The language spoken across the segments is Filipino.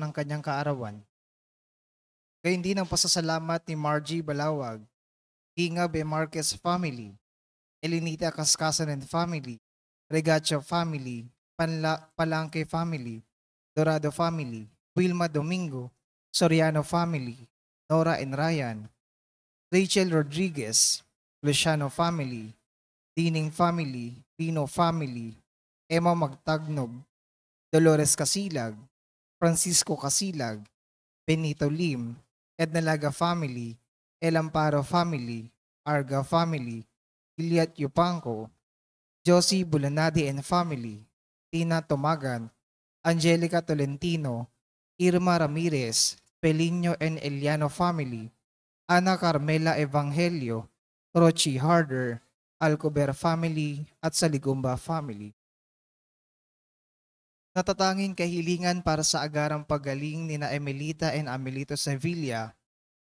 ng kanyang kaarawan. Gayon din ang pasasalamat ni Margie Balawag, Ginga B. Marquez family, Elinita Cascasan and family, Regacho family, Palanque family, Dorado family, Wilma Domingo, Soriano family, Nora and Ryan, Rachel Rodriguez, Luciano family, Dining family, Pino family, Emma Magtagnog, Dolores Casilag, Francisco Casilag, Benito Lim, Ednalaga family, El Amparo family, Arga family, Iliat Yupanco, Josie Bulanadi and family, Tina Tomagan, Angelica Tolentino, Irma Ramirez, Pelino and Eliano family, Ana Carmela Evangelio, Rochi Harder, Alcober family at Saligumba family. Natatanging kahilingan para sa agarang paggaling ni na Emelita and Amelito Sevilla,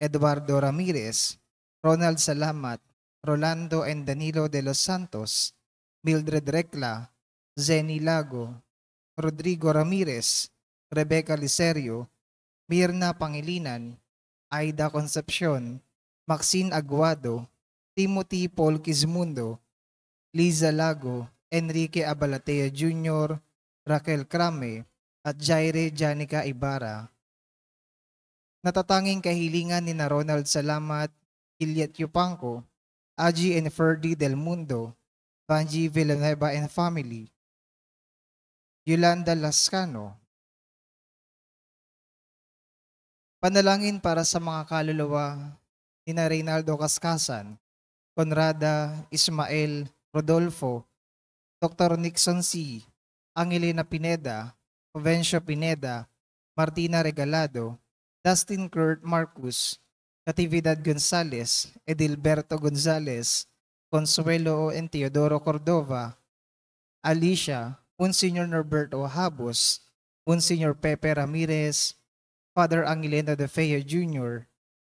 Eduardo Ramirez, Ronald Salamat, Rolando and Danilo de los Santos, Mildred Recla, Zenny Lago, Rodrigo Ramirez, Rebecca Licerio, Mirna Pangilinan, Aida Concepcion, Maxine Aguado, Timothy Paul Quismundo, Liza Lago, Enrique Abalatea Jr., Raquel Crame, at Jaire Janica Ibarra. Natatanging kahilingan ni na Ronald Salamat, Iliat Yupanco, Aji and Ferdy Del Mundo, Banji Villanueva and family, Yolanda Lascano. Panalangin para sa mga kaluluwa ni na Reynaldo Cascasan, Conrada Ismael Rodolfo, Dr. Nixon C., Angelina Pineda, Provencio Pineda, Martina Regalado, Dustin Kurt Marcus, Natividad Gonzales, Edilberto Gonzales, Consuelo and Teodoro Cordova, Alicia, Monsignor Norberto Habos, Monsignor Pepe Ramirez, Father Angelino de Feo Jr.,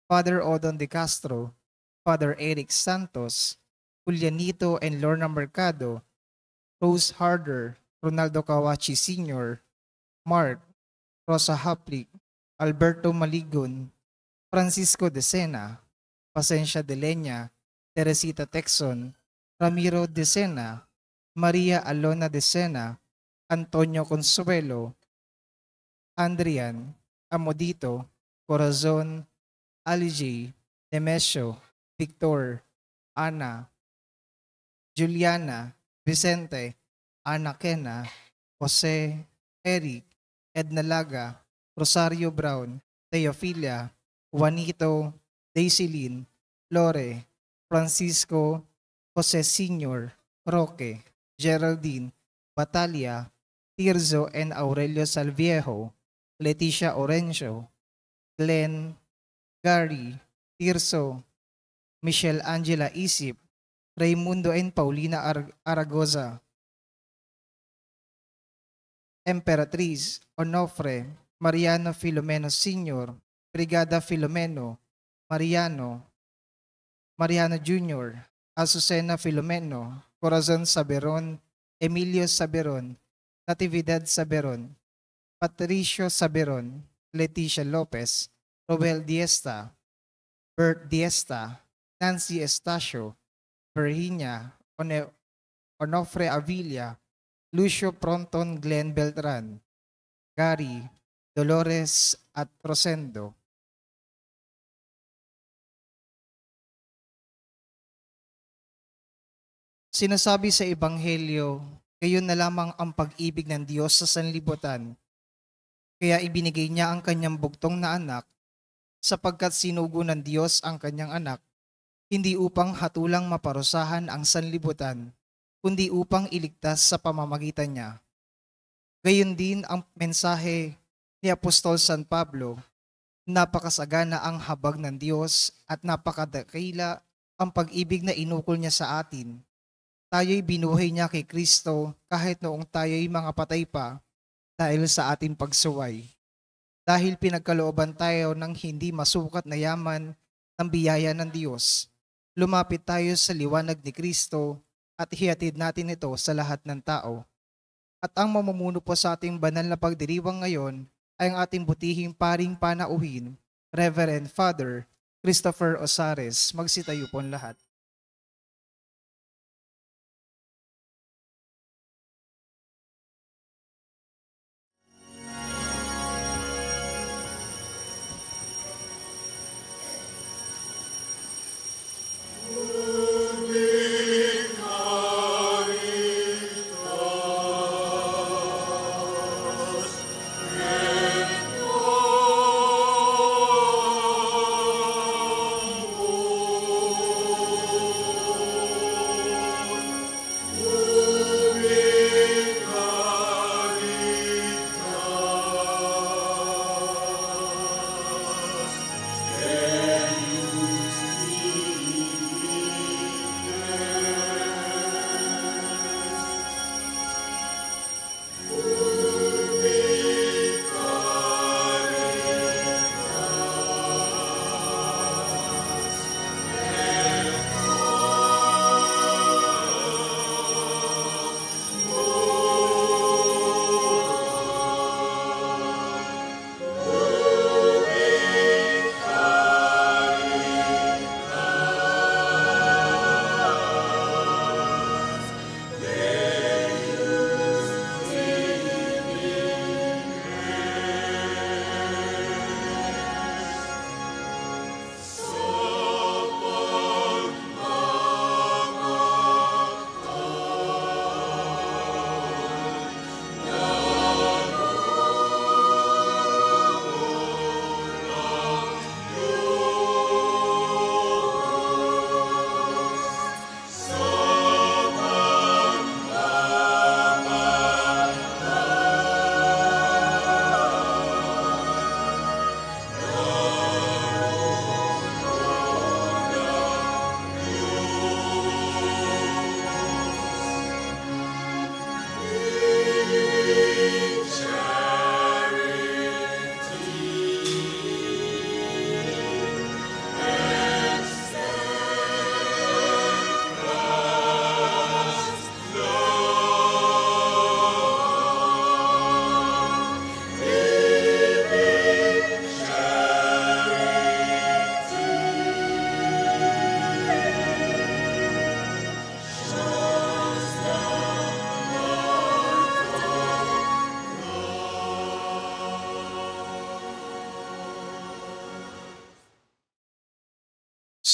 Father Odon de Castro, Father Eric Santos, Julianito and Lorna Mercado, Rose Harder, Ronaldo Kawachi Sr., Mark, Rosa Haplik, Alberto Maligon, Francisco De Sena, Pasencia de Leña, Teresita Texon, Ramiro De Sena, Maria Alona De Sena, Antonio Consuelo, Andrian, Amodito, Corazon, Ali J, Nemesio, Victor, Ana, Juliana, Vicente, Ana Kena, Jose, Eric, Edna Laga, Rosario Brown, Teofilia, Juanito, Daisylin, Lore, Francisco, Jose Sr., Roque, Geraldine, Batalia, Tirzo and Aurelio Salviejo, Leticia Orencio, Glenn, Gary, Tirso, Michelle Angela Isip, Raimundo and Paulina Aragoza, Emperatriz, Onofre, Mariano Filomeno Sr., Brigada Filomeno, Mariano, Mariano Jr., Azucena Filomeno, Corazon Saberon, Emilio Saberon, Natividad Saberon, Patricio Saberon, Leticia Lopez, Robel Diesta, Bert Diesta, Nancy Estacio, Virginia, Onofre Avilla, Lucio Pronton Glenn Beltran, Gary, Dolores at Rosendo. Sinasabi sa Ebanghelyo, gayon na lamang ang pag-ibig ng Diyos sa sanlibutan. Kaya ibinigay niya ang kanyang bugtong na anak, sapagkat sinugo ng Diyos ang kanyang anak, hindi upang hatulang maparusahan ang sanlibutan, kundi upang iligtas sa pamamagitan niya. Gayon din ang mensahe ni Apostol San Pablo, napakasagana ang habag ng Diyos at napakadakila ang pag-ibig na inukol niya sa atin. Tayo'y binuhay niya kay Kristo kahit noong tayo'y mga patay pa dahil sa ating pagsuway. Dahil pinagkalooban tayo ng hindi masukat na yaman ng biyaya ng Diyos, lumapit tayo sa liwanag ni Kristo at hihatid natin ito sa lahat ng tao. At ang mamumuno po sa ating banal na pagdiriwang ngayon ay ang ating butihing paring panauhin, Reverend Father Christopher Osares. Magsitayo po ang lahat.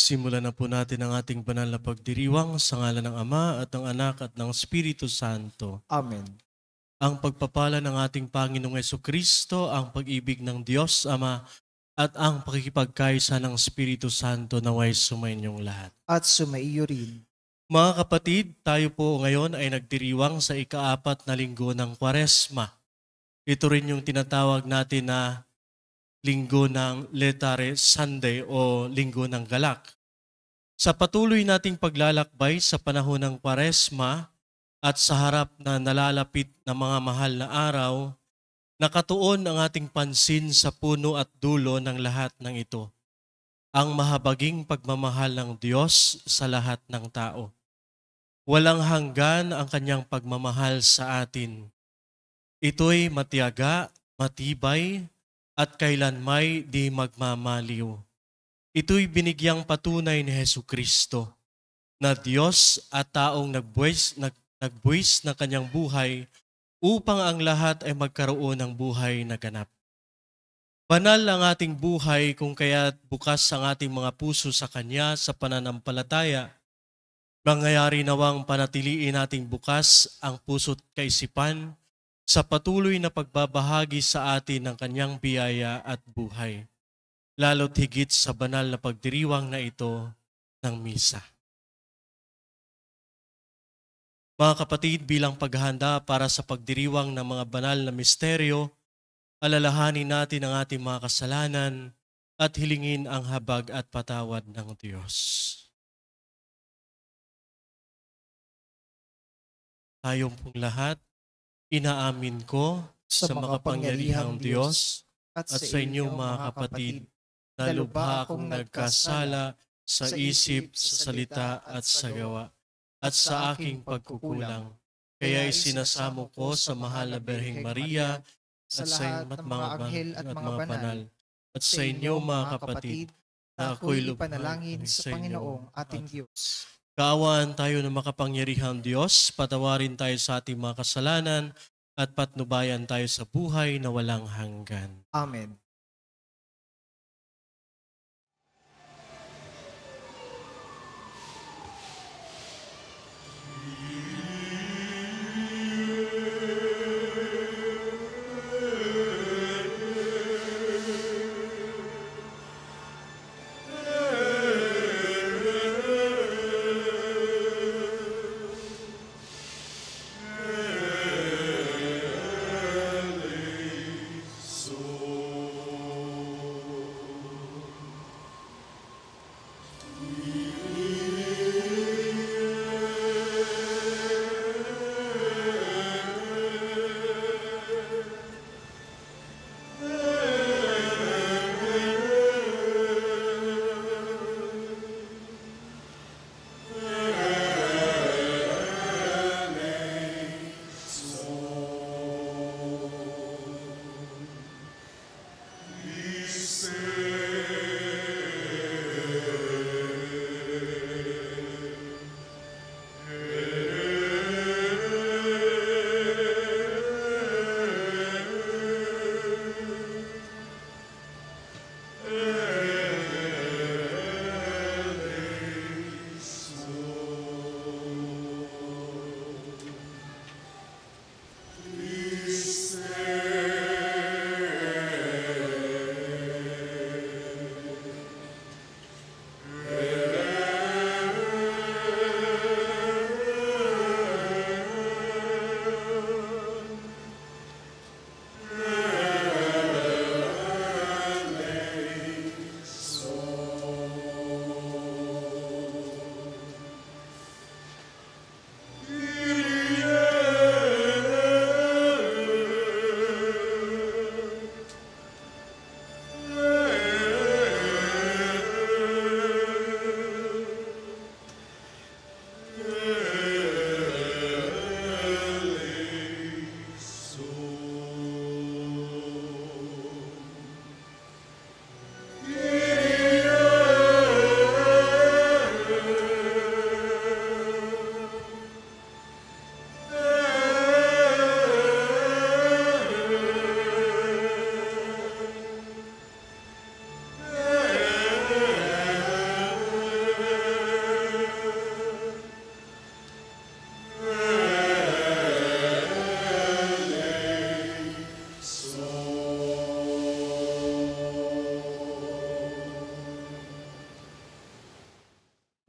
Simulan na po natin ang ating banal na pagdiriwang sa ngalan ng Ama at ng Anak at ng Espiritu Santo. Amen. Ang pagpapala ng ating Panginoong Jesucristo, ang pag-ibig ng Diyos Ama, at ang pakikipagkaisa ng Espiritu Santo naway sumainyong lahat. At sumaiyo rin. Mga kapatid, tayo po ngayon ay nagdiriwang sa ika-4 na linggo ng Kwaresma. Ito rin yung tinatawag natin na linggo ng Letare Sunday o linggo ng galak. Sa patuloy nating paglalakbay sa panahon ng Kwaresma at sa harap na nalalapit na mga mahal na araw, nakatuon ang ating pansin sa puno at dulo ng lahat ng ito, ang mahabaging pagmamahal ng Diyos sa lahat ng tao. Walang hanggan ang kanyang pagmamahal sa atin. Ito'y matiyaga, matibay, at kailanmay di magmamaliw. Ito'y binigyang patunay ni Jesucristo na Diyos at taong nagbuwis ng kanyang buhay upang ang lahat ay magkaroon ng buhay na ganap. Banal ang ating buhay kung kaya't bukas ang ating mga puso sa Kanya sa pananampalataya. Mangyayari nawang panatiliin nating bukas ang puso't kaisipan sa patuloy na pagbabahagi sa atin ng Kanyang biyaya at buhay, lalo't higit sa banal na pagdiriwang na ito ng misa. Mga kapatid, bilang paghahanda para sa pagdiriwang ng mga banal na misteryo, alalahanin natin ang ating mga kasalanan at hilingin ang habag at patawad ng Diyos. Tayong pong lahat, inaamin ko sa makapangyarihang Diyos at sa inyong mga kapatid na lubha akong nagkasala sa isip, sa salita at sa gawa at sa aking pagkukulang. Kaya isinasamo ko sa mahal na Birheng Maria sa at sa lahat ng mga anghel at mga banal, at sa inyo mga kapatid, na ako'y ipanalangin sa inyo. Panginoong ating Diyos. Kaawaan tayo ng makapangyarihang Diyos, patawarin tayo sa ating mga kasalanan, at patnubayan tayo sa buhay na walang hanggan. Amen.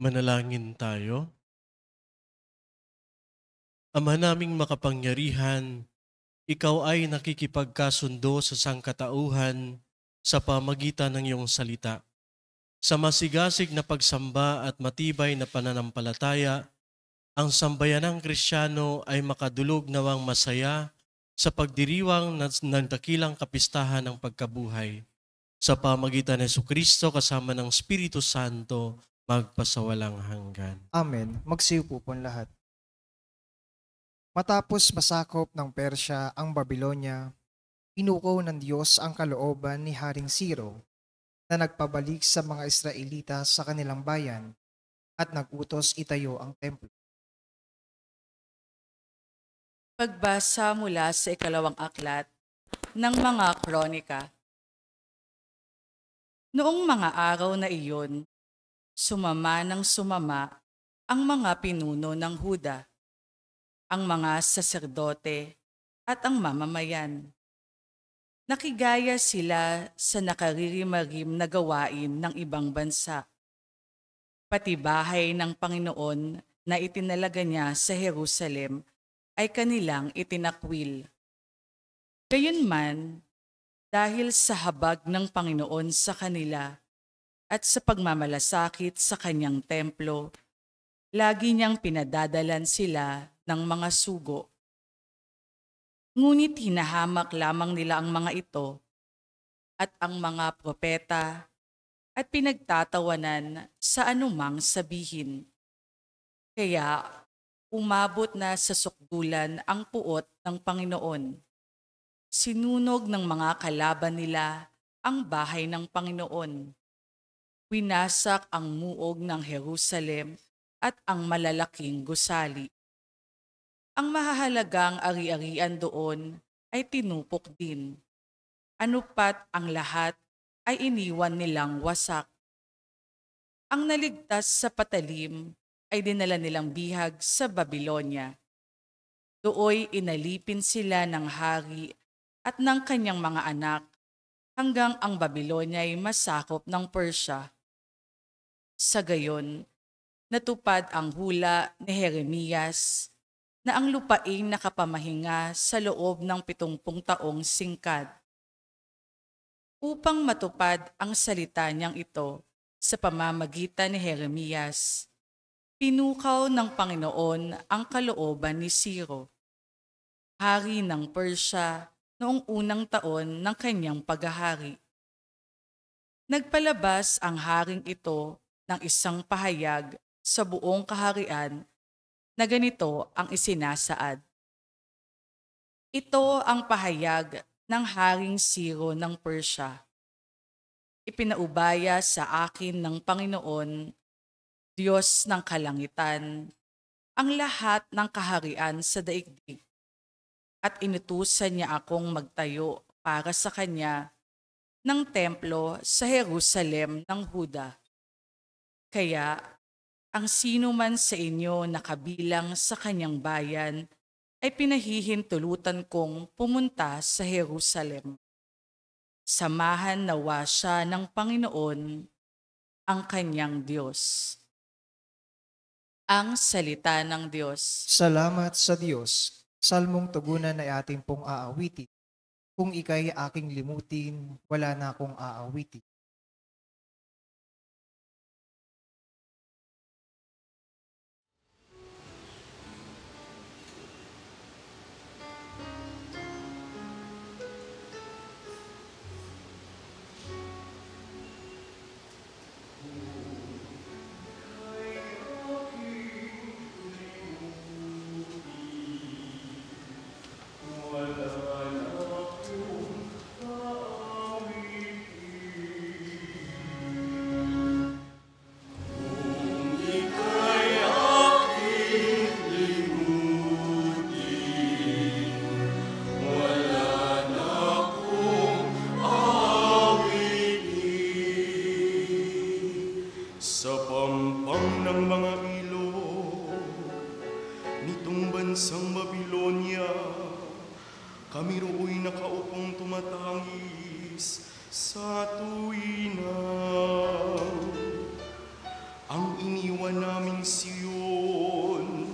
Manalangin tayo. Ama naming makapangyarihan, ikaw ay nakikipagkasundo sa sangkatauhan sa pamagitan ng iyong salita. Sa masigasig na pagsamba at matibay na pananampalataya, ang sambayanang Kristiyano ay makadulog nawang masaya sa pagdiriwang ng dakilang kapistahan ng pagkabuhay. Sa pamagitan ng Jesucristo kasama ng Espiritu Santo, magpasawalang hanggan. Amen. Magsiupo po ang lahat. Matapos masakop ng Persya ang Babylonia, pinuko ng Diyos ang kalooban ni Haring Ciro na nagpabalik sa mga Israelita sa kanilang bayan at nagutos itayo ang templo. Pagbasa mula sa ikalawang aklat ng mga kronika. Noong mga araw na iyon, sumama ang mga pinuno ng Huda, ang mga saserdote at ang mamamayan. Nakigaya sila sa nakaririmarim na gawain ng ibang bansa, pati bahay ng Panginoon na itinalaga niya sa Jerusalem ay kanilang itinakwil. Gayunman, dahil sa habag ng Panginoon sa kanila at sa pagmamalasakit sa kanyang templo, lagi niyang pinadadalan sila ng mga sugo. Ngunit hinahamak lamang nila ang mga ito at ang mga propeta at pinagtatawanan sa anumang sabihin. Kaya umabot na sa sukdulan ang puot ng Panginoon. Sinunog ng mga kalaban nila ang bahay ng Panginoon. Winasak ang muog ng Jerusalem at ang malalaking gusali. Ang mahahalagang ari-arian doon ay tinupok din. Ano pat ang lahat ay iniwan nilang wasak. Ang naligtas sa patalim ay dinala nilang bihag sa Babylonia. Dooy inalipin sila ng hari at ng kanyang mga anak hanggang ang Babylonia ay masakop ng Persya. Sa gayon, natupad ang hula ni Jeremias na ang lupaing nakapamahinga sa loob ng 70 taong singkad. Upang matupad ang salita niyang ito sa pamamagitan ni Jeremias, pinukaw ng Panginoon ang kalooban ni Ciro, hari ng Persya noong unang taon ng kanyang paghahari. Nagpalabas ang haring ito ng isang pahayag sa buong kaharian na ganito ang isinasaad. Ito ang pahayag ng Haring Ciro ng Persya. Ipinaubaya sa akin ng Panginoon, Diyos ng kalangitan, ang lahat ng kaharian sa daigdig, at inutusan niya akong magtayo para sa kanya ng templo sa Jerusalem ng Huda. Kaya, ang sino man sa inyo na kabilang sa kanyang bayan ay pinahihintulutan kong pumunta sa Jerusalem. Samahan nawa siya ng Panginoon, ang kanyang Diyos. Ang salita ng Diyos. Salamat sa Diyos. Salmong tugunan ay ating pong aawitin. Kung ika'y aking limutin, wala na akong aawitin. Sa pampang ng mga ilog nitong bansang Babylonia, kami roo'y nakaupong tumatangis sa tuwina. Ang iniwan naming Siyon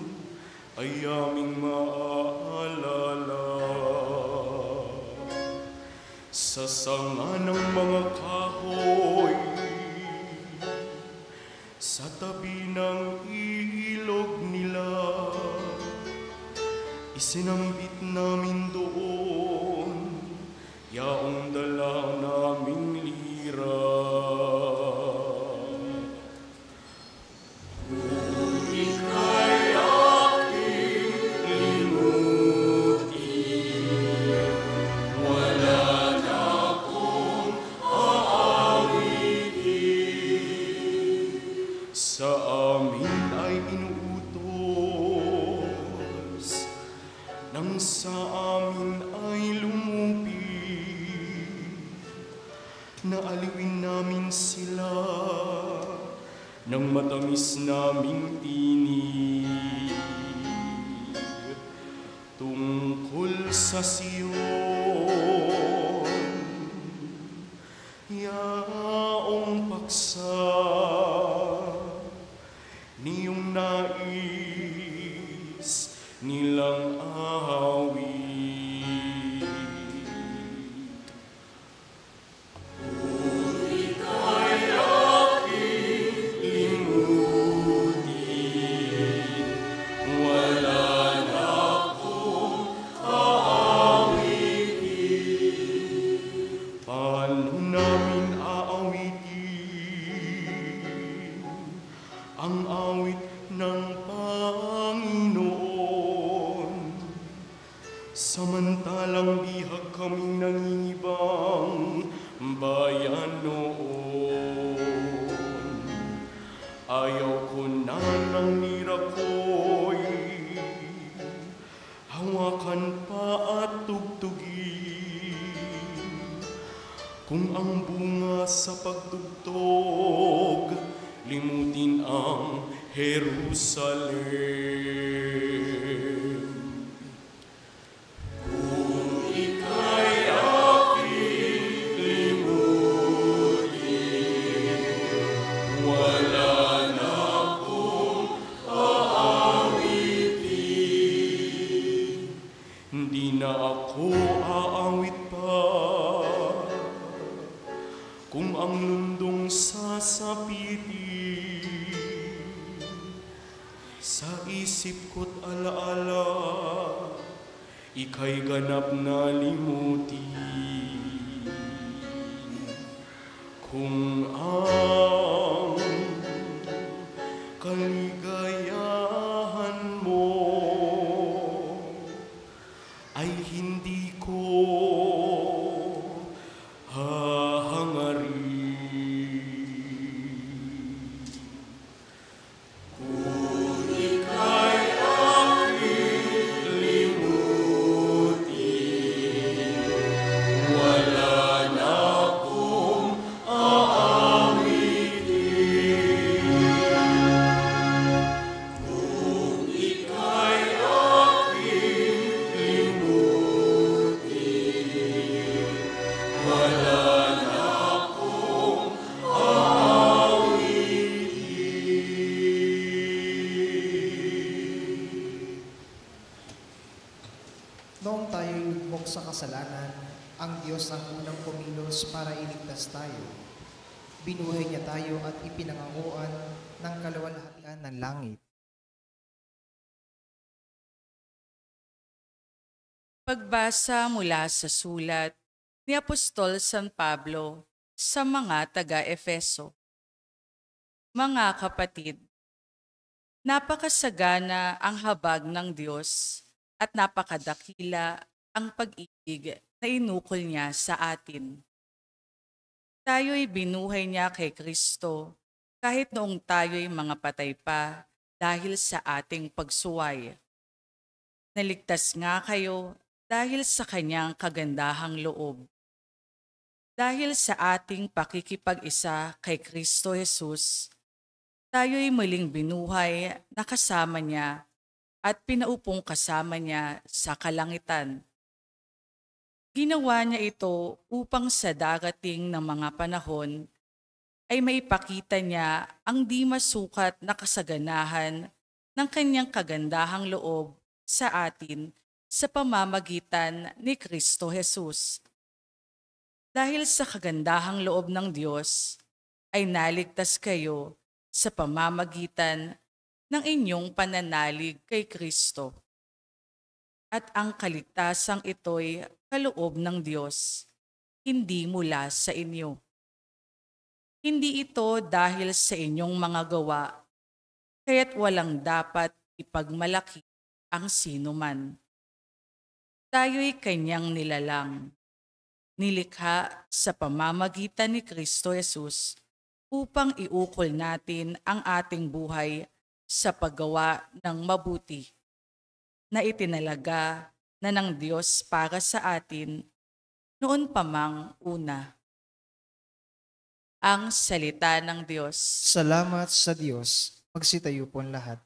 ay aming maaalala. Sa sanga ng mga kahoy, sa tabi ng ilog nila, isinambit namin doon, yaong dala naming lira. Kung ika'y aking limutin, wala na akong aawitin. Sa amin ay inuutos, nang sa amin ay lumupit, na aliwin namin sila ng matamis naming tinig. Tungkol sa Siyon, yaong paksa, niyong nais nilang awit. Kung ika'y aking limutin, wala na akong aawitin. Paano namin aawitin ang awit ng Panginoon, samantalang bihag kami bunga sa pagtugtog, limutin ang Jerusalem. Kung ika'y aking limutin, wala na akong aawitin. Hindi na ako aawit pa kung ang lundong sasapitin. Sa isip ko't alaala, ika'y ganap na limutin. Kung ang kaligayahan mo ay hindi ko hahangarin. Kung ika'y aking limutin, wala na akong aawitin. Kung ika'y aking limutin, wala na akong aawitin. Noong tayo'y lugmok sa kasalanan, ang Diyos ang unang kumilos para iligtas tayo. Binuhay niya tayo at ipinanganguan ng kaluwalhatian ng langit. Pagbasa mula sa sulat ni Apostol San Pablo sa mga taga-Efeso. Mga kapatid, napakasagana ang habag ng Diyos at napakadakila ang pag-ibig na inukol niya sa atin. Tayo'y binuhay niya kay Kristo kahit noong tayo'y mga patay pa dahil sa ating pagsuway. Naligtas nga kayo dahil sa kanyang kagandahang loob. Dahil sa ating pakikipag-isa kay Kristo Jesus, tayo'y muling binuhay na kasama niya at pinaupong kasama niya sa kalangitan. Ginawa niya ito upang sa darating na mga panahon ay maipakita niya ang di masukat na kasaganahan ng kanyang kagandahang loob sa atin sa pamamagitan ni Kristo Jesus. Dahil sa kagandahang loob ng Diyos, ay naligtas kayo sa pamamagitan ng inyong pananalig kay Kristo. At ang kaligtasang ito'y kaloob ng Diyos, hindi mula sa inyo. Hindi ito dahil sa inyong mga gawa, kaya't walang dapat ipagmalaki ang sinuman. Tayo'y kanyang nilalang, nilikha sa pamamagitan ni Kristo Jesus upang iukol natin ang ating buhay sa paggawa ng mabuti na itinalaga na ng Diyos para sa atin noon pa mang una. Ang salita ng Diyos. Salamat sa Diyos. Magsitayo po ang lahat.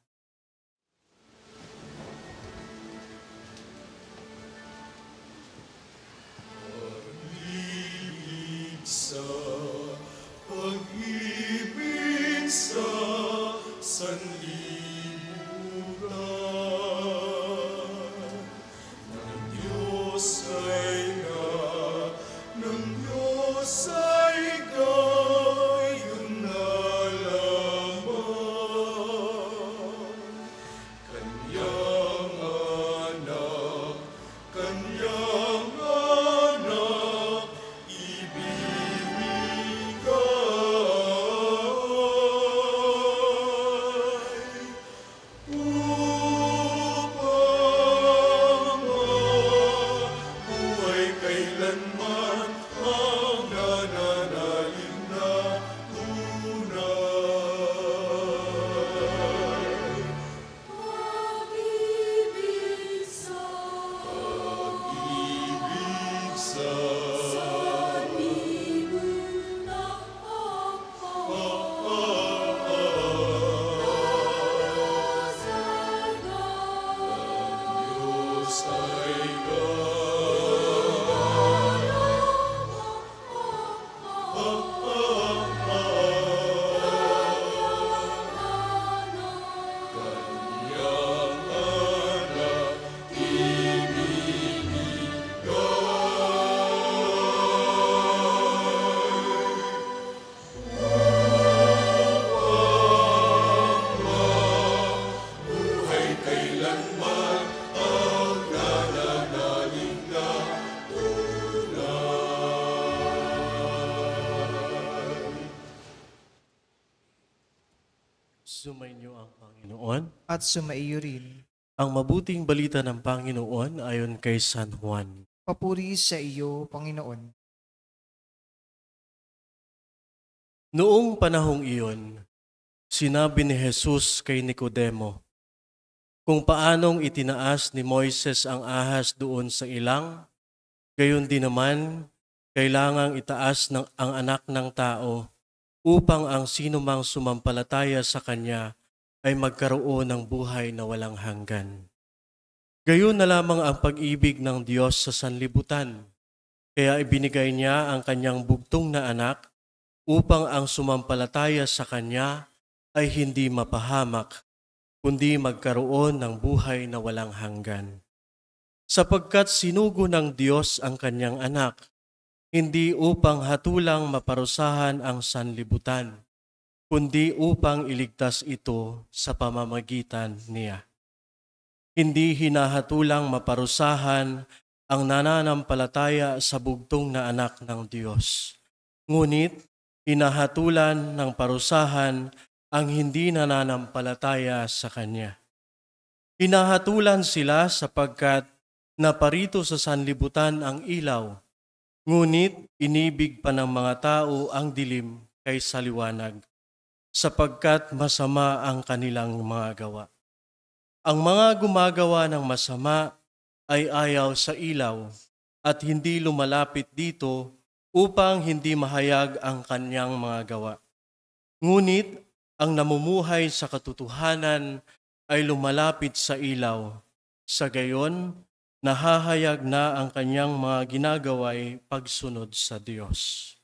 Sa pag-ibig sa sanlibutan, ng Diyos ay gayon na lamang. Kanyang anak, ibinigay. Sumainyo ang Panginoon. At sumaiyo rin. Ang mabuting balita ng Panginoon ayon kay San Juan. Papuri sa iyo, Panginoon. Noong panahong iyon, sinabi ni Jesus kay Nicodemo, kung paanong itinaas ni Moises ang ahas doon sa ilang, gayon din naman, kailangang itaas ang anak ng tao upang ang sinumang sumampalataya sa kanya ay magkaroon ng buhay na walang hanggan. Gayon na lamang ang pag-ibig ng Diyos sa sanlibutan, kaya ibinigay niya ang kanyang bugtong na anak upang ang sumampalataya sa kanya ay hindi mapahamak, kundi magkaroon ng buhay na walang hanggan. Sapagkat sinugo ng Diyos ang kanyang anak, hindi upang hatulang maparusahan ang sanlibutan, kundi upang iligtas ito sa pamamagitan niya. Hindi hinahatulang maparusahan ang nananampalataya sa bugtong na anak ng Diyos. Ngunit, hinahatulan ng parusahan ang hindi nananampalataya sa Kanya. Hinahatulan sila sapagkat naparito sa sanlibutan ang ilaw, ngunit inibig pa ng mga tao ang dilim kaysa liwanag, sapagkat masama ang kanilang mga gawa. Ang mga gumagawa ng masama ay ayaw sa ilaw at hindi lumalapit dito upang hindi mahayag ang kanyang mga gawa. Ngunit ang namumuhay sa katotohanan ay lumalapit sa ilaw. Sa gayon, nahahayag na ang kanyang mga ginagawa'y pagsunod sa Diyos.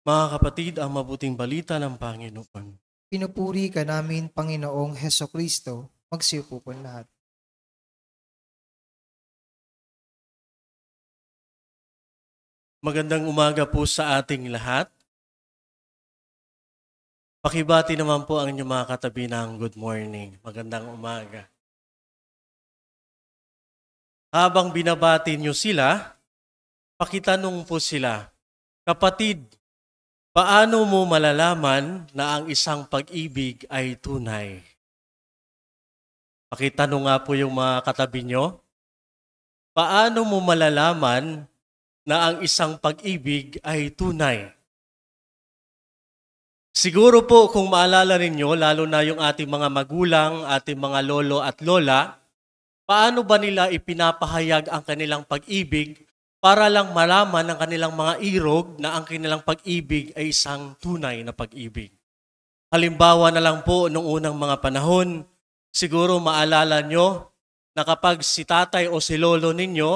Mga kapatid, ang mabuting balita ng Panginoon. Pinupuri ka namin, Panginoong Hesukristo. Magsiupo po lahat. Magandang umaga po sa ating lahat. Pakibati naman po ang inyong mga katabi ng good morning. Magandang umaga. Habang binabati niyo sila, pakitanong po sila, kapatid, paano mo malalaman na ang isang pag-ibig ay tunay? Pakitanong nga po yung mga katabi niyo, paano mo malalaman na ang isang pag-ibig ay tunay? Siguro po kung maalala ninyo, lalo na yung ating mga magulang, ating mga lolo at lola, paano ba nila ipinapahayag ang kanilang pag-ibig para lang malaman ng kanilang mga irog na ang kanilang pag-ibig ay isang tunay na pag-ibig? Halimbawa na lang po nung unang mga panahon, siguro maalala nyo na kapag si tatay o si lolo ninyo,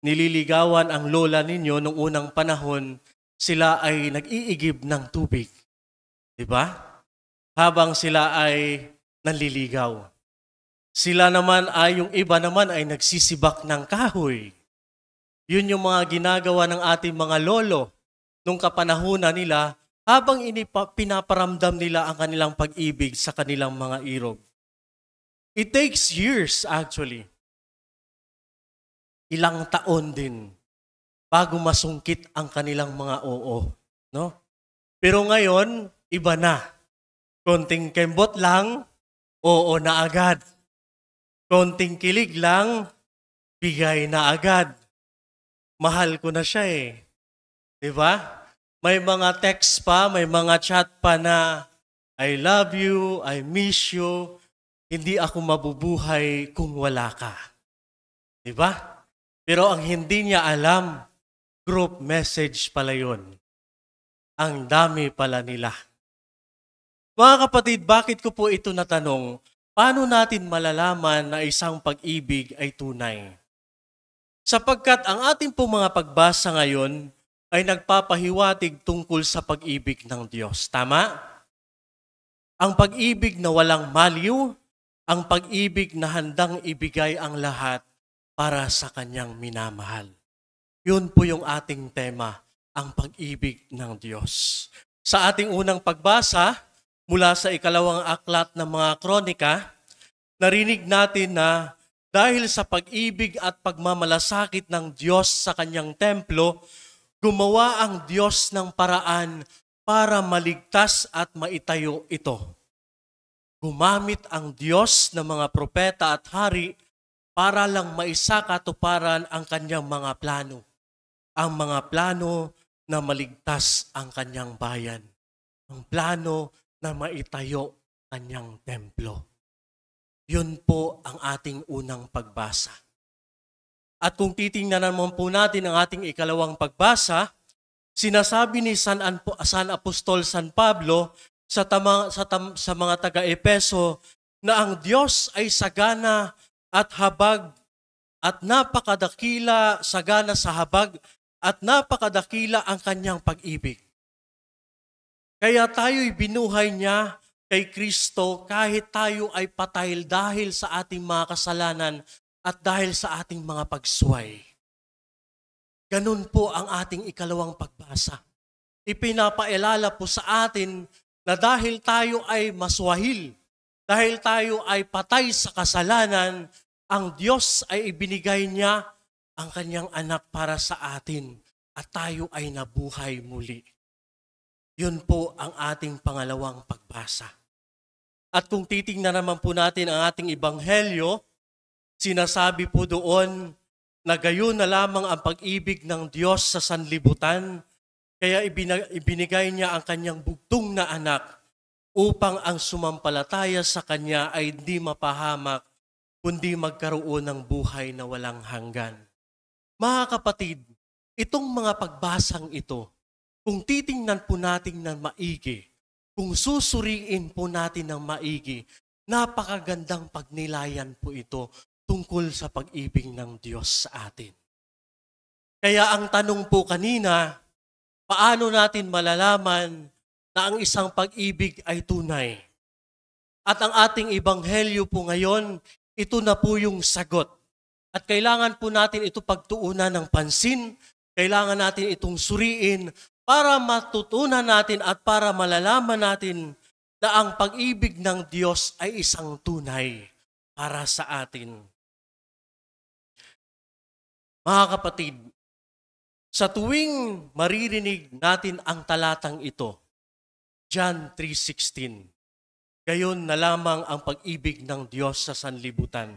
nililigawan ang lola ninyo nung unang panahon, sila ay nag-iigib ng tubig. Diba? Habang sila ay nanliligaw. Sila naman ay, yung iba naman ay nagsisibak ng kahoy. Yun yung mga ginagawa ng ating mga lolo nung kapanahunan nila habang pinaparamdam nila ang kanilang pag-ibig sa kanilang mga irog. It takes years actually. Ilang taon din bago masungkit ang kanilang mga oo. No? Pero ngayon, iba na. Konting kembot lang, oo na agad. Konting kilig lang, bigay na agad. Mahal ko na siya eh. Diba? May mga text pa, may mga chat pa na, I love you, I miss you, hindi ako mabubuhay kung wala ka. Diba? Pero ang hindi niya alam, group message pala yun. Ang dami pala nila. Mga kapatid, bakit ko po ito natanong? Paano natin malalaman na isang pag-ibig ay tunay? Sapagkat ang ating pong mga pagbasa ngayon ay nagpapahiwatig tungkol sa pag-ibig ng Diyos. Tama? Ang pag-ibig na walang maliw, ang pag-ibig na handang ibigay ang lahat para sa kanyang minamahal. Yun po yung ating tema, ang pag-ibig ng Diyos. Sa ating unang pagbasa, mula sa 2 aklat ng mga kronika, narinig natin na dahil sa pag-ibig at pagmamalasakit ng Diyos sa kanyang templo, gumawa ang Diyos ng paraan para maligtas at maitayo ito. Gumamit ang Diyos ng mga propeta at hari para lang maisakatuparan ang kanyang mga plano. Ang mga plano na maligtas ang kanyang bayan. Ang plano na maitayo kanyang templo. Yun po ang ating unang pagbasa. At kung titingnan naman po natin ang ating 2 pagbasa, sinasabi ni San Apostol San Pablo sa mga taga-Epeso na ang Diyos ay sagana at habag at napakadakila, sagana sa habag at napakadakila ang kanyang pag-ibig. Kaya tayo'y binuhay niya kay Kristo kahit tayo ay patay dahil sa ating mga kasalanan at dahil sa ating mga pagsuway. Ganun po ang ating 2 pagbasa. Ipinapaalala po sa atin na dahil tayo ay maswahil, dahil tayo ay patay sa kasalanan, ang Diyos ay ibinigay niya ang kanyang anak para sa atin at tayo ay nabuhay muli. Yun po ang ating pangalawang pagbasa. At kung titingnan naman po natin ang ating ebanghelyo, sinasabi po doon na gayon na lamang ang pag-ibig ng Diyos sa sanlibutan, kaya ibinigay niya ang kanyang bugtong na anak upang ang sumampalataya sa kanya ay hindi mapahamak, kundi magkaroon ng buhay na walang hanggan. Mga kapatid, itong mga pagbasang ito, kung titingnan po natin ng maigi, kung susuriin po natin ng maigi, napakagandang pagnilayan po ito tungkol sa pag-ibig ng Diyos sa atin. Kaya ang tanong po kanina, paano natin malalaman na ang isang pag-ibig ay tunay? At ang ating ebanghelyo po ngayon, ito na po yung sagot. At kailangan po natin ito pagtuunan ng pansin, kailangan natin itong suriin para matutunan natin at para malalaman natin na ang pag-ibig ng Diyos ay isang tunay para sa atin. Mga kapatid, sa tuwing maririnig natin ang talatang ito, John 3:16, gayon na lamang ang pag-ibig ng Diyos sa sanlibutan.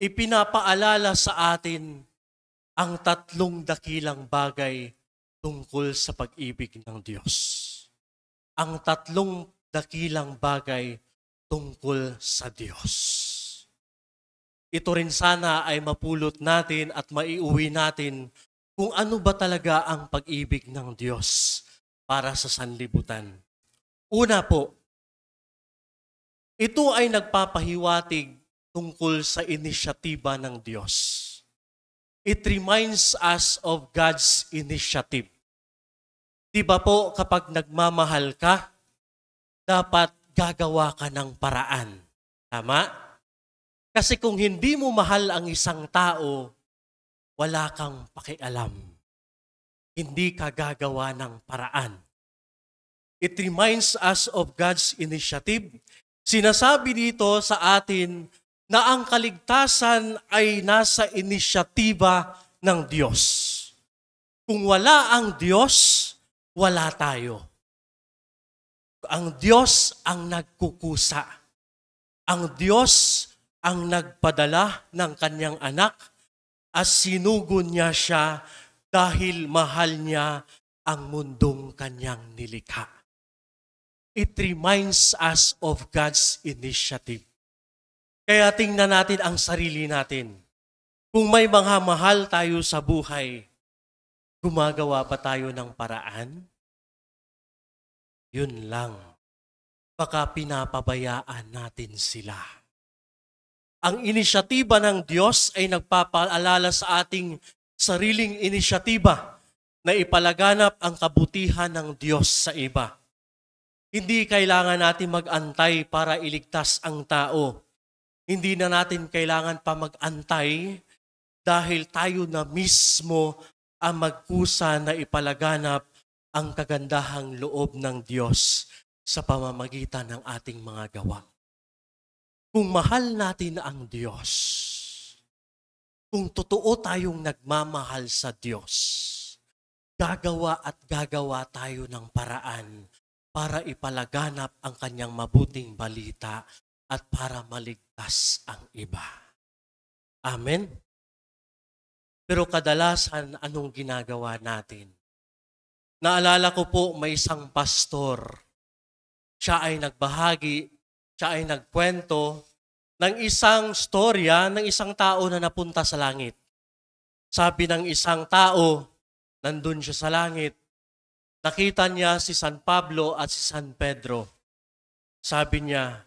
Ipinapaalala sa atin ang 3 dakilang bagay tungkol sa pag-ibig ng Diyos. Ang 3 dakilang bagay tungkol sa Diyos. Ito rin sana ay mapulot natin at maiuwi natin kung ano ba talaga ang pag-ibig ng Diyos para sa sanlibutan. Una po, ito ay nagpapahiwatig tungkol sa inisyatiba ng Diyos. It reminds us of God's initiative. Diba po kapag nagmamahal ka, dapat gagawa ka ng paraan. Tama? Kasi kung hindi mo mahal ang isang tao, wala kang pakialam. Hindi ka gagawa ng paraan. It reminds us of God's initiative. Sinasabi dito sa atin na ang kaligtasan ay nasa inisyatiba ng Diyos. Kung wala ang Diyos, wala tayo. Ang Diyos ang nagkukusa. Ang Diyos ang nagpadala ng kanyang anak at sinugon niya siya dahil mahal niya ang mundong kanyang nilikha. It reminds us of God's initiative. Kaya tingnan natin ang sarili natin. Kung may mga mahal tayo sa buhay, gumagawa ba tayo ng paraan? Yun lang. Baka pinapabayaan natin sila. Ang inisyatiba ng Diyos ay nagpapaalala sa ating sariling inisyatiba na ipalaganap ang kabutihan ng Diyos sa iba. Hindi kailangan natin mag-antay para iligtas ang tao. Hindi na natin kailangan pa mag-antay dahil tayo na mismo ang magkusa na ipalaganap ang kagandahang loob ng Diyos sa pamamagitan ng ating mga gawa. Kung mahal natin ang Diyos, kung totoo tayong nagmamahal sa Diyos, gagawa at gagawa tayo ng paraan para ipalaganap ang kanyang mabuting balita at para maligtas ang iba. Amen? Pero kadalasan, anong ginagawa natin? Naalala ko po, may isang pastor. Siya ay nagbahagi, siya ay nagkwento ng isang storya ng isang tao na napunta sa langit. Sabi ng isang tao, nandun siya sa langit, nakita niya si San Pablo at si San Pedro. Sabi niya,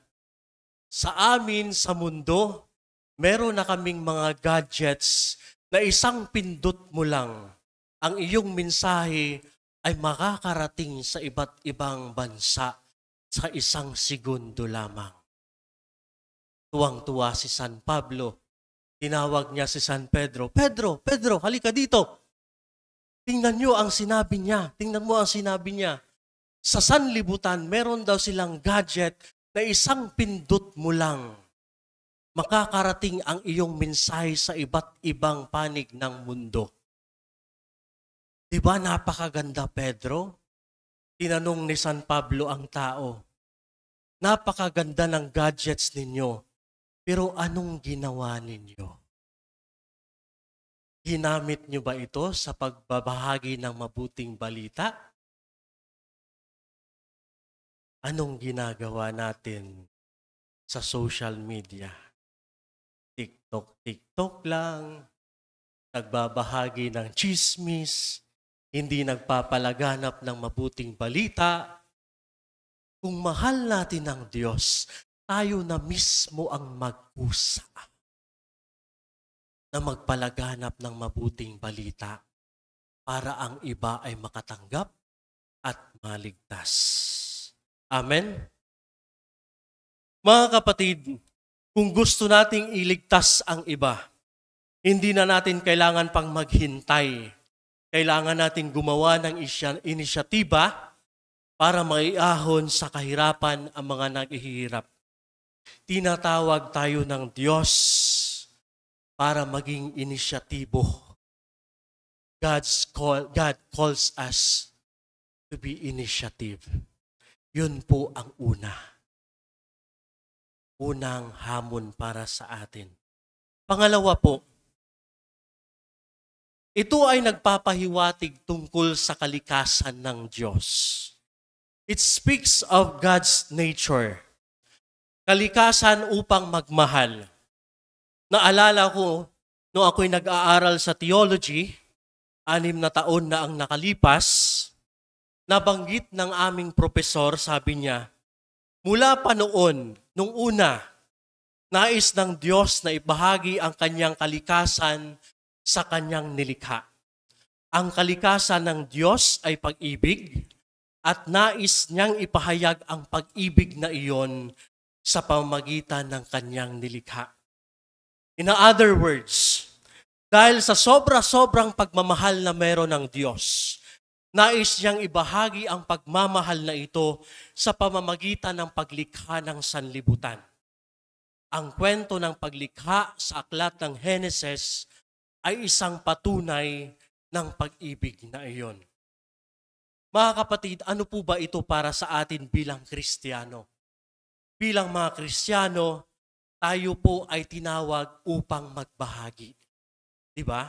sa amin sa mundo, meron na kaming mga gadgets na isang pindot mo lang, ang iyong mensahe ay makakarating sa iba't ibang bansa sa isang segundo lamang. Tuwang-tuwa si San Pablo. Tinawag niya si San Pedro, Pedro, halika dito. Tingnan niyo ang sinabi niya. Tingnan mo ang sinabi niya. Sa sanlibutan, meron daw silang gadget na isang pindot mo lang. Makakarating ang iyong mensahe sa iba't ibang panig ng mundo. Diba napakaganda, Pedro? Tinanong ni San Pablo ang tao. Napakaganda ng gadgets ninyo, pero anong ginawa ninyo? Ginamit niyo ba ito sa pagbabahagi ng mabuting balita? Anong ginagawa natin sa social media? TikTok lang, nagbabahagi ng chismis, hindi nagpapalaganap ng mabuting balita. Kung mahal natin ang Diyos, tayo na mismo ang mag-usa na magpalaganap ng mabuting balita para ang iba ay makatanggap at maligtas. Amen? Mga kapatid, kung gusto nating iligtas ang iba, hindi na natin kailangan pang maghintay. Kailangan natin gumawa ng inisyatiba para maiahon sa kahirapan ang mga naghihirap. Tinatawag tayo ng Diyos para maging inisyatibo. God calls us to be initiative. Yun po ang unang hamon para sa atin. Pangalawa po, ito ay nagpapahiwatig tungkol sa kalikasan ng Diyos. It speaks of God's nature. Kalikasan upang magmahal. Naalala ko, noong ako'y nag-aaral sa theology, 6 na taon na ang nakalipas, nabanggit ng aming propesor, sabi niya, mula pa noon, nung una, nais ng Diyos na ibahagi ang kanyang kalikasan sa kanyang nilikha. Ang kalikasan ng Diyos ay pag-ibig at nais niyang ipahayag ang pag-ibig na iyon sa pamamagitan ng kanyang nilikha. In other words, dahil sa sobra-sobrang pagmamahal na meron ng Diyos, nais niyang ibahagi ang pagmamahal na ito sa pamamagitan ng paglikha ng sanlibutan. Ang kwento ng paglikha sa aklat ng Henesis ay isang patunay ng pag-ibig na iyon. Mga kapatid, ano po ba ito para sa atin bilang Kristiyano? Bilang mga Kristiyano, tayo po ay tinawag upang magbahagi. Diba?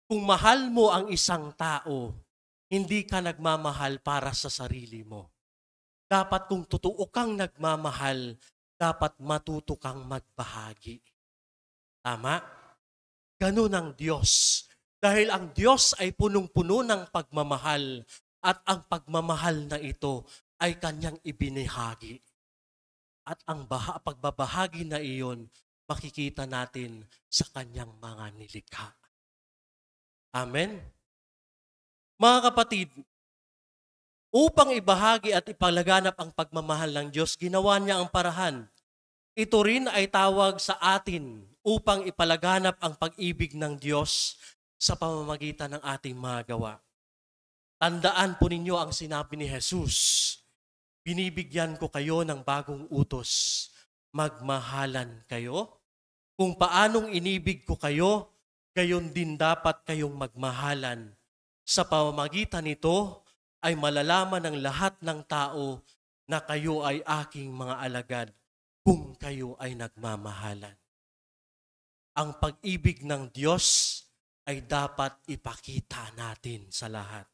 Kung mahal mo ang isang tao, hindi ka nagmamahal para sa sarili mo. Dapat kung totoo kang nagmamahal, dapat matuto kang magbahagi. Tama? Ganun ang Diyos. Dahil ang Diyos ay punong-puno ng pagmamahal at ang pagmamahal na ito ay kanyang ibinahagi. At ang pagbabahagi na iyon, makikita natin sa kanyang mga nilikha. Amen? Mga kapatid, upang ibahagi at ipalaganap ang pagmamahal ng Diyos, ginawa niya ang parahan. Ito rin ay tawag sa atin upang ipalaganap ang pag-ibig ng Diyos sa pamamagitan ng ating mga gawa. Tandaan po ninyo ang sinabi ni Jesus, binibigyan ko kayo ng bagong utos, magmahalan kayo. Kung paanong inibig ko kayo, gayon din dapat kayong magmahalan. Sa pamamagitan nito ay malalaman ng lahat ng tao na kayo ay aking mga alagad kung kayo ay nagmamahalan. Ang pag-ibig ng Diyos ay dapat ipakita natin sa lahat.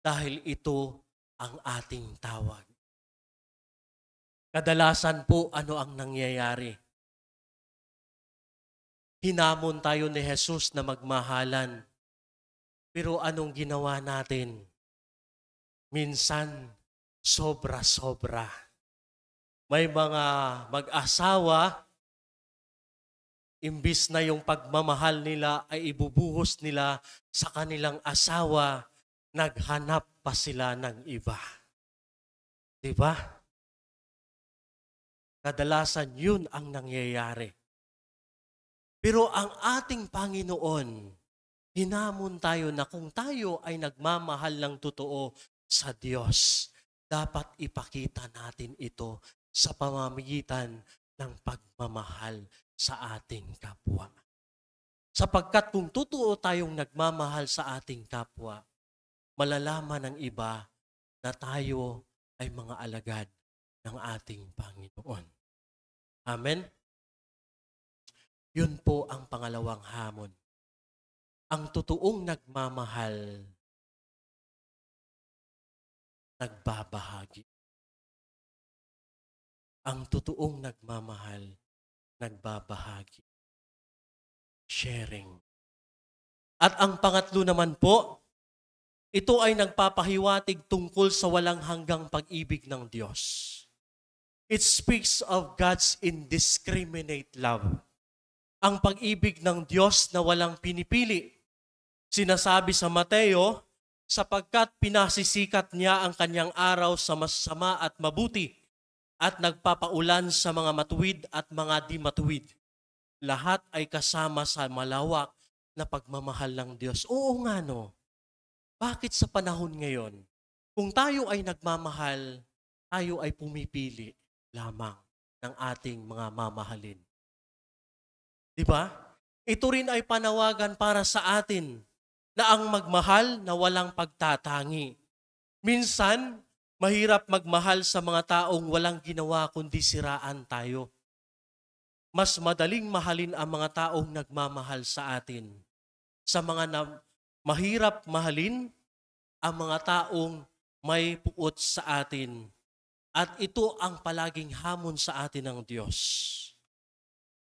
Dahil ito ang ating tawag. Kadalasan po, ano ang nangyayari? Hinamon tayo ni Jesus na magmahalan. Pero anong ginawa natin? Minsan, sobra-sobra. May mga mag-asawa, imbis na yung pagmamahal nila ay ibubuhos nila sa kanilang asawa, naghanap pa sila ng iba. Diba? Kadalasan yun ang nangyayari. Pero ang ating Panginoon, hinamon tayo na kung tayo ay nagmamahal ng totoo sa Diyos, dapat ipakita natin ito sa pamamagitan ng pagmamahal sa ating kapwa. Sapagkat kung totoo tayong nagmamahal sa ating kapwa, malalaman ng iba na tayo ay mga alagad ng ating Panginoon. Amen? Yun po ang pangalawang hamon. Ang totoong nagmamahal, nagbabahagi. Ang totoong nagmamahal, nagbabahagi. Sharing. At ang pangatlo naman po, ito ay nagpapahiwatig tungkol sa walang hanggang pag-ibig ng Diyos. It speaks of God's indiscriminate love. Ang pag-ibig ng Diyos na walang pinipili. Sinasabi sa Mateo, sapagkat pinasisikat niya ang kanyang araw sa masama at mabuti at nagpapaulan sa mga matuwid at mga di matuwid. Lahat ay kasama sa malawak na pagmamahal ng Diyos. Oo nga no. Bakit sa panahon ngayon, kung tayo ay nagmamahal, tayo ay pumipili lamang ng ating mga mamahalin? Diba? Ito rin ay panawagan para sa atin na ang magmahal na walang pagtatangi. Minsan, mahirap magmahal sa mga taong walang ginawa kundi siraan tayo. Mas madaling mahalin ang mga taong nagmamahal sa atin. Sa mga mahirap mahalin ang mga taong may puot sa atin. At ito ang palaging hamon sa atin ng Diyos.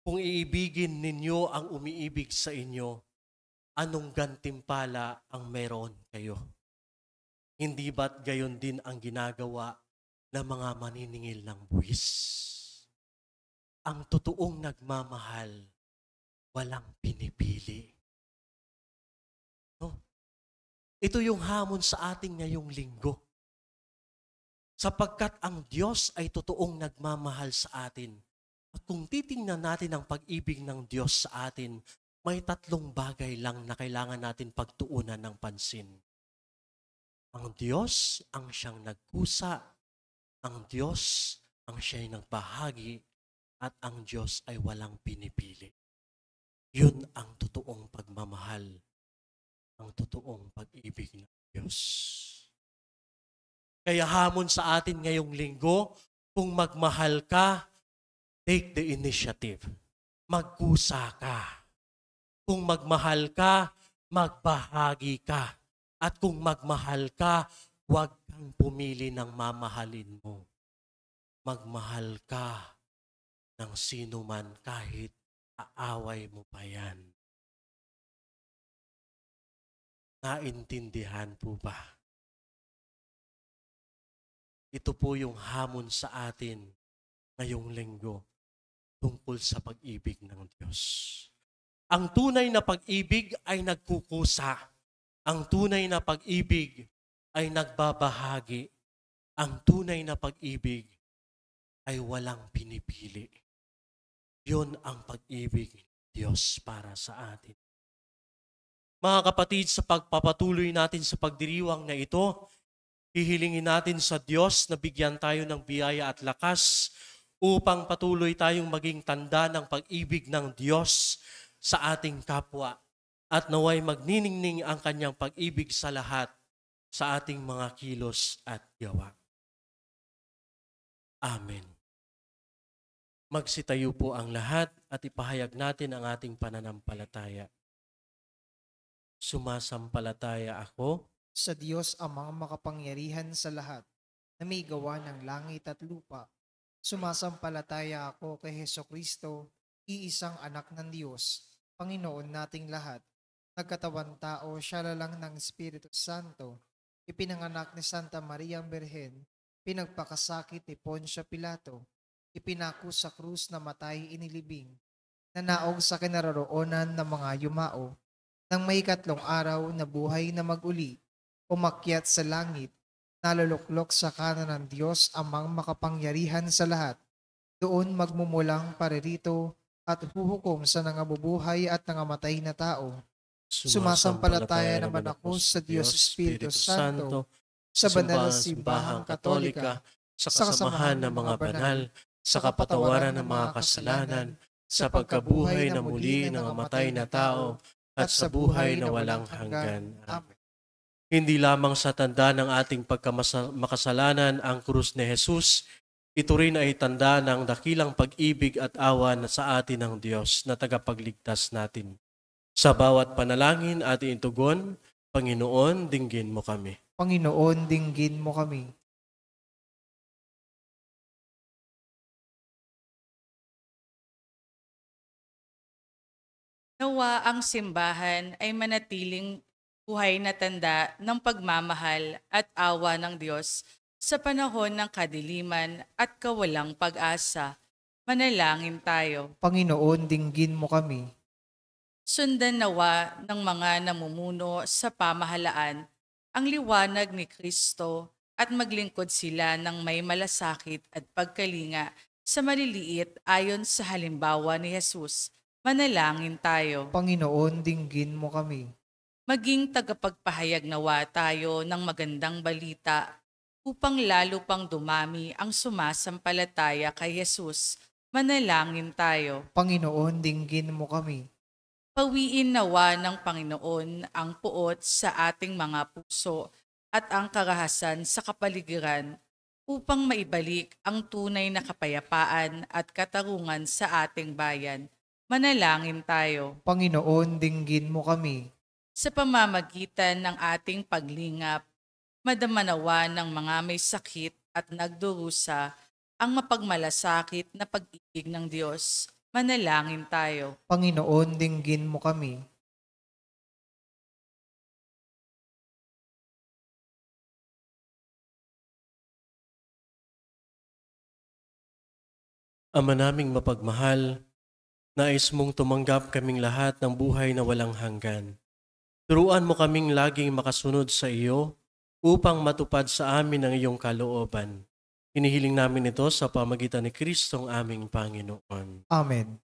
Kung iibigin ninyo ang umiibig sa inyo, anong gantimpala ang meron kayo? Hindi ba't gayon din ang ginagawa ng mga maniningil ng buwis? Ang totoong nagmamahal, walang pinipili. No? Ito yung hamon sa ating ngayong linggo. Sapagkat ang Diyos ay totoong nagmamahal sa atin. At kung titingnan natin ang pag-ibig ng Diyos sa atin, may tatlong bagay lang na kailangan natin pagtuunan ng pansin. Ang Diyos ang siyang nagkusa, ang Diyos ang siya'y nagbahagi, at ang Diyos ay walang pinipili. Yun ang totoong pagmamahal, ang totoong pag-ibig ng Diyos. Kaya hamon sa atin ngayong linggo, kung magmahal ka, take the initiative. Magkusa ka. Kung magmahal ka, magbahagi ka. At kung magmahal ka, huwag kang pumili ng mamahalin mo. Magmahal ka ng sino man kahit aaway mo pa yan. Naintindihan po ba? Ito po yung hamon sa atin ngayong linggo tungkol sa pag-ibig ng Diyos. Ang tunay na pag-ibig ay nagkukusa. Ang tunay na pag-ibig ay nagbabahagi. Ang tunay na pag-ibig ay walang pinipili. Yun ang pag-ibig ng Diyos para sa atin. Mga kapatid, sa pagpapatuloy natin sa pagdiriwang na ito, hihilingin natin sa Diyos na bigyan tayo ng biyaya at lakas upang patuloy tayong maging tanda ng pag-ibig ng Diyos sa ating kapwa at naway magniningning ang kanyang pag-ibig sa lahat sa ating mga kilos at gawa. Amen. Magsitayo po ang lahat at ipahayag natin ang ating pananampalataya. Sumasampalataya ako Sa Diyos amang makapangyarihan sa lahat, na may gawa ng langit at lupa. Sumasampalataya ako kay Hesukristo, iisang anak ng Diyos, Panginoon nating lahat. Nagkatawan tao, siya lalang ng Espiritu Santo, ipinanganak ni Santa Maria Birhen, pinagpakasakit ni Poncio Pilato, ipinako sa krus na matay inilibing, nanaog sa kinaroroonan ng mga yumao, nang may 3 araw na buhay na mag-uli, umakyat sa langit, naluluklok sa kanan ng Diyos amang makapangyarihan sa lahat. Doon magmumulang paririto at huhukom sa nangabubuhay at nangamatay na tao. Sumasampalataya naman ako sa Diyos Espiritu Santo, sa banal na simbahang Katolika, sa kasamahan ng mga banal, sa kapatawaran ng mga kasalanan, sa pagkabuhay na muli ng namatay na tao, at sa buhay na walang hanggan. Amen. Hindi lamang sa tanda ng ating pagkamakasalanan ang krus ni Jesus, ito rin ay tanda ng dakilang pag-ibig at awa na sa atin ng Diyos na tagapagligtas natin. Sa bawat panalangin ating itugon, Panginoon, dinggin mo kami. Panginoon, dinggin mo kami. Nawa ang simbahan ay manatiling buhay na tanda ng pagmamahal at awa ng Diyos sa panahon ng kadiliman at kawalang pag-asa. Manalangin tayo. Panginoon, dinggin mo kami. Sundan nawa ng mga namumuno sa pamahalaan ang liwanag ni Kristo at maglingkod sila ng may malasakit at pagkalinga sa maliliit ayon sa halimbawa ni Jesus. Manalangin tayo. Panginoon, dinggin mo kami. Maging tagapagpahayag nawa tayo ng magandang balita upang lalo pang dumami ang sumasampalataya kay Jesus. Manalangin tayo. Panginoon, dinggin mo kami. Pawiin nawa ng Panginoon ang puot sa ating mga puso at ang karahasan sa kapaligiran upang maibalik ang tunay na kapayapaan at katarungan sa ating bayan. Manalangin tayo. Panginoon, dinggin mo kami. Sa pamamagitan ng ating paglingap, madama nawa ng mga may sakit at nagdurusa ang mapagmalasakit na pag-ibig ng Diyos. Manalangin tayo. Panginoon, dinggin mo kami. Ama naming mapagmahal, nais mong tumanggap kaming lahat ng buhay na walang hanggan. Turuan mo kaming laging makasunod sa iyo upang matupad sa amin ang iyong kalooban. Hinihiling namin ito sa pamagitan ni Kristong aming Panginoon. Amen.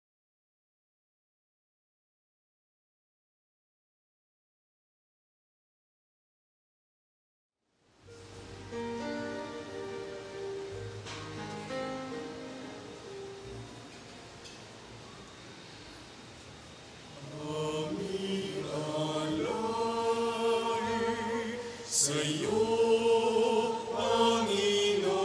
Sa'yo, Panginoon,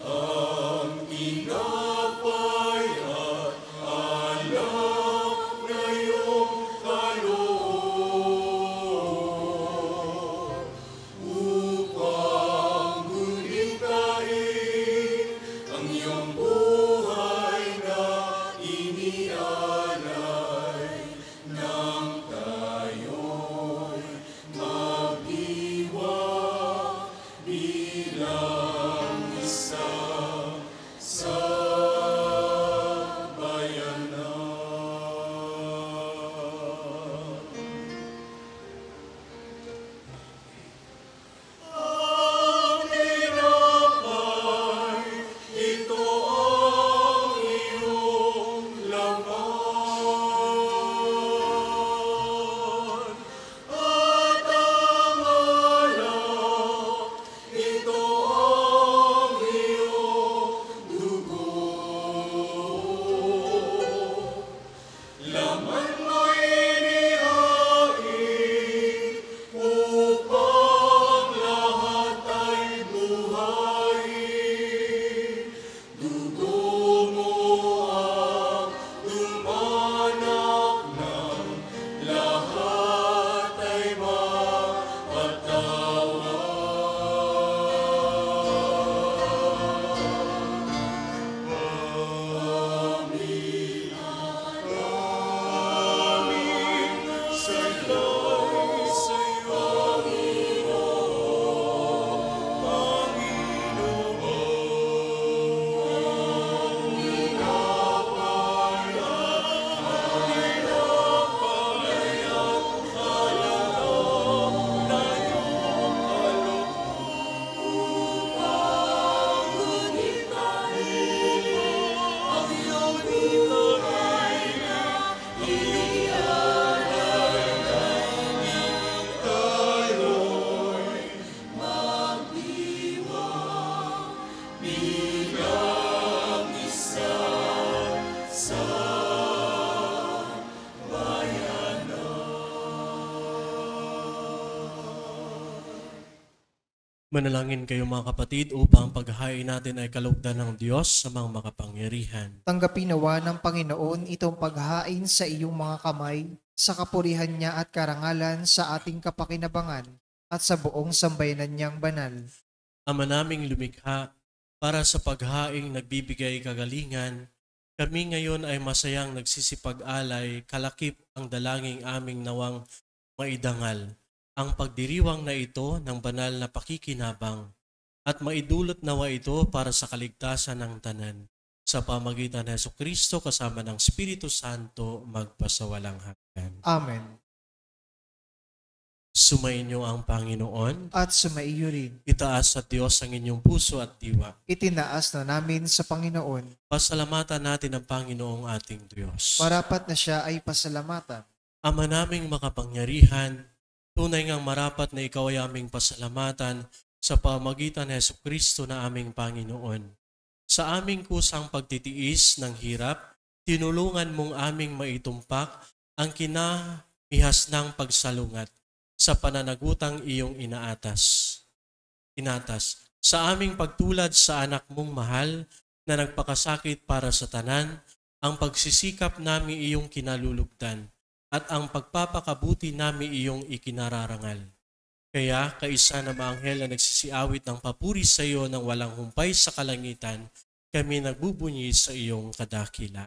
ang tinapay at alak na iyong kaloob upang gulitain ang iyong buhay na inialay ng tayo. Manalangin kayo mga kapatid upang paghahain natin ay kalugdan ng Diyos sa mga makapangyarihan. Tanggapin nawa ng Panginoon itong paghain sa iyong mga kamay, sa kapurihan niya at karangalan sa ating kapakinabangan at sa buong sambayanan niyang banal. Ama naming lumikha, para sa paghaing nagbibigay kagalingan, kami ngayon ay masayang nagsisipag-alay, kalakip ang dalangin aming nawang maidangal ang pagdiriwang na ito ng banal na pakikinabang at maidulot nawa ito para sa kaligtasan ng tanan. Sa pamagitan ng Jesucristo kasama ng Espiritu Santo magpasawalang hanggan. Amen. Sumainyo ang Panginoon. At sumaiyo rin. Itaas sa Diyos ang inyong puso at diwa. Itinaas na namin sa Panginoon. Pasalamatan natin ang Panginoong ating Diyos. Marapat na siya ay pasalamatan. Ama naming makapangyarihan, tunay ngang marapat na ikaw ay aming pasalamatan sa pamagitan ng Jesucristo na aming Panginoon. Sa aming kusang pagtitiis ng hirap, tinulungan mong aming maitumpak ang kinamihas ng pagsalungat sa pananagutang iyong inatas. Sa aming pagtulad sa anak mong mahal na nagpakasakit para sa tanan, ang pagsisikap namin iyong kinalulugdan at ang pagpapakabuti namin iyong ikinararangal. Kaya, kaisa na maanghel na nagsisiawit ng papuri sa iyo ng walang humpay sa kalangitan, kami nagbubunyi sa iyong kadakila.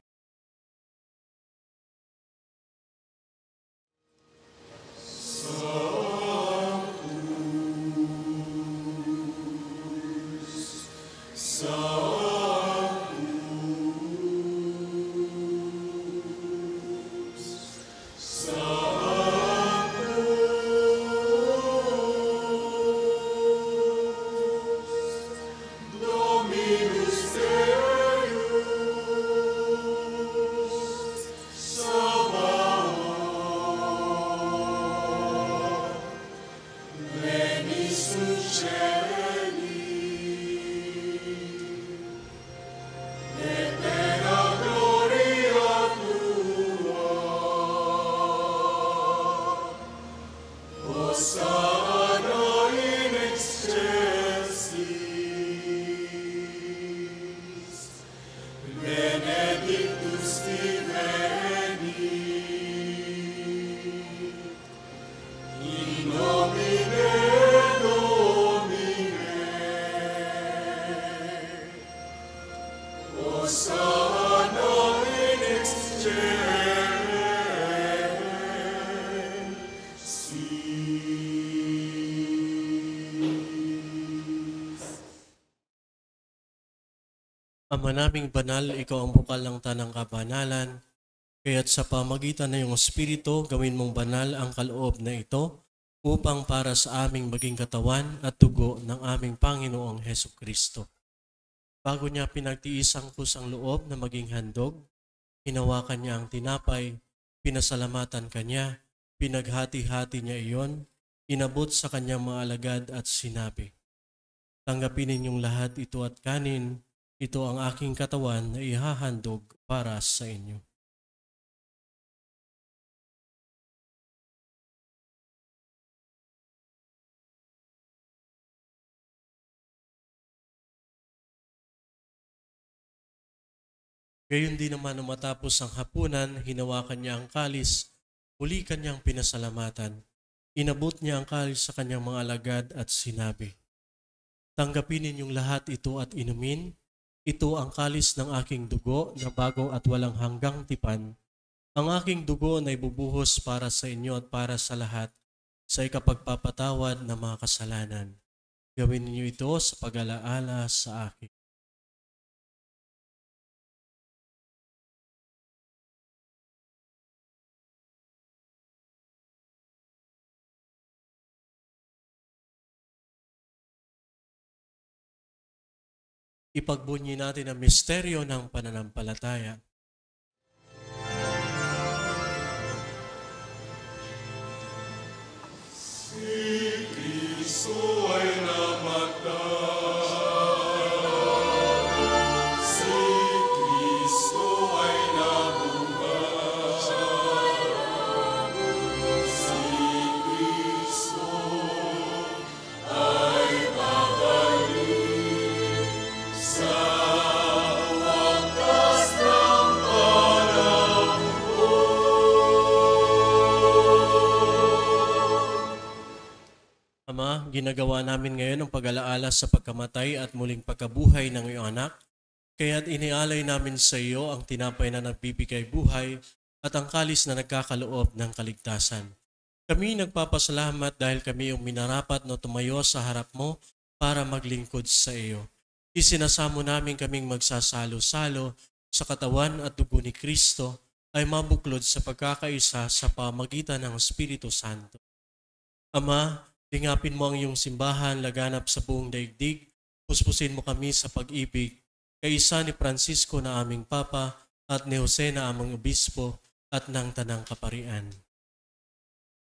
Ama naming banal, ikaw ang bukal ng tanang kabanalan, kaya't sa pamagitan ng iyong Espiritu, gawin mong banal ang kaloob na ito upang para sa aming maging katawan at dugo ng aming Panginoong Hesukristo. Bago niya pinagtiis ang kusang loob na maging handog, hinawakan niya ang tinapay, pinasalamatan kanya, pinaghati-hati niya iyon, inabot sa kanyang mga alagad at sinabi, "Tanggapin ninyong lahat ito at kanin, ito ang aking katawan na ihahandog para sa inyo." Gayon din naman nang matapos ang hapunan, hinawakan niya ang kalis, muli kanyang pinasalamatan. Inabot niya ang kalis sa kanyang mga alagad at sinabi, "Tanggapin ninyong lahat ito at inumin. Ito ang kalis ng aking dugo na bago at walang hanggang tipan. Ang aking dugo na ibubuhos para sa inyo at para sa lahat sa ikapagpapatawad ng mga kasalanan. Gawin niyo ito sa pag-alaala sa akin." Ipagbunyi natin ang misteryo ng pananampalataya. Kristo ay namatay. Si Kristo ay nabuhay. Si Kristo ay Ama, ginagawa namin ngayon ang pag-alaala sa pagkamatay at muling pagkabuhay ng iyong anak. Kaya't inialay namin sa iyo ang tinapay na nagbibigay buhay at ang kalis na nagkakaloob ng kaligtasan. Kami nagpapasalamat dahil kami yung minarapat na tumayo sa harap mo para maglingkod sa iyo. Isinasamo namin kaming magsasalo-salo sa katawan at dugo ni Kristo ay mabuklod sa pagkakaisa sa pamagitan ng Espiritu Santo. Ama, lingapin mo ang iyong simbahan laganap sa buong daigdig. Puspusin mo kami sa pag-ibig kay isa ni Francisco na aming Papa at ni Jose na aming Obispo at ng Tanang Kaparian.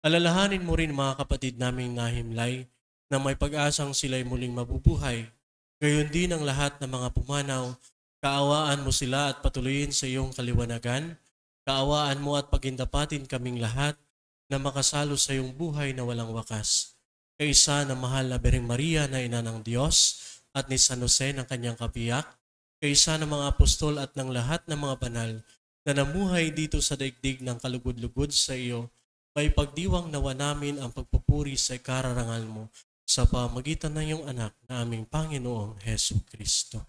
Alalahanin mo rin mga kapatid naming nahimlay na may pag-asang sila'y muling mabubuhay. Gayon din ang lahat ng mga pumanaw. Kaawaan mo sila at patuloyin sa iyong kaliwanagan. Kaawaan mo at pagindapatin kaming lahat na makasalo sa iyong buhay na walang wakas. Kaisa na mahal na Birheng Maria na ina ng Diyos at ni San Jose ng kanyang kabiyak, kaisa ng mga apostol at ng lahat ng mga banal na namuhay dito sa daigdig ng kalugod-lugod sa iyo, may pagdiwang nawa namin ang pagpupuri sa ikararangal mo sa pamagitan ng iyong anak na aming Panginoong Hesus Kristo.